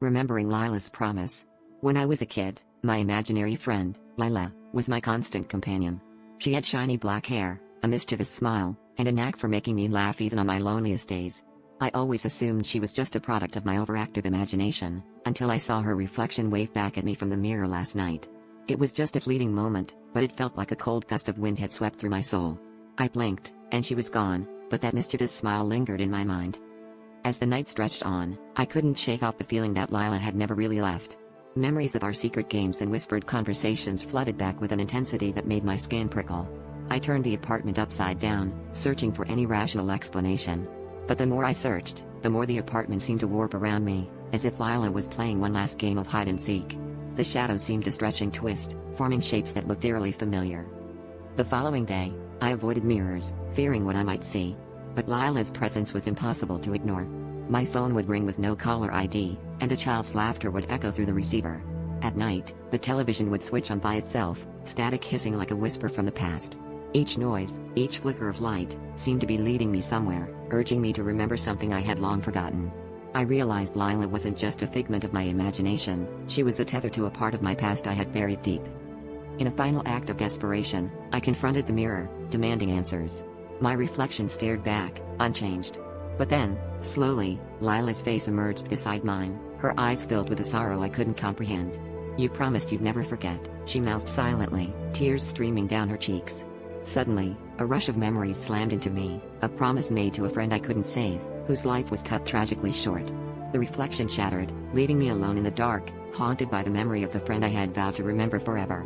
Remembering Lila's promise. When I was a kid, my imaginary friend, Lila, was my constant companion. She had shiny black hair, a mischievous smile, and a knack for making me laugh even on my loneliest days. I always assumed she was just a product of my overactive imagination, until I saw her reflection wave back at me from the mirror last night. It was just a fleeting moment, but it felt like a cold gust of wind had swept through my soul. I blinked, and she was gone, but that mischievous smile lingered in my mind. As the night stretched on, I couldn't shake off the feeling that Lila had never really left. Memories of our secret games and whispered conversations flooded back with an intensity that made my skin prickle. I turned the apartment upside down, searching for any rational explanation. But the more I searched, the more the apartment seemed to warp around me, as if Lila was playing one last game of hide and seek. The shadows seemed to stretch and twist, forming shapes that looked eerily familiar. The following day, I avoided mirrors, fearing what I might see. But Lila's presence was impossible to ignore. My phone would ring with no caller ID, and a child's laughter would echo through the receiver. At night, the television would switch on by itself, static hissing like a whisper from the past. Each noise, each flicker of light, seemed to be leading me somewhere, urging me to remember something I had long forgotten. I realized Lila wasn't just a figment of my imagination, she was a tether to a part of my past I had buried deep. In a final act of desperation, I confronted the mirror, demanding answers. My reflection stared back, unchanged. But then, slowly, Lila's face emerged beside mine, her eyes filled with a sorrow I couldn't comprehend. "You promised you'd never forget," she mouthed silently, tears streaming down her cheeks. Suddenly, a rush of memories slammed into me, a promise made to a friend I couldn't save, whose life was cut tragically short. The reflection shattered, leaving me alone in the dark, haunted by the memory of the friend I had vowed to remember forever.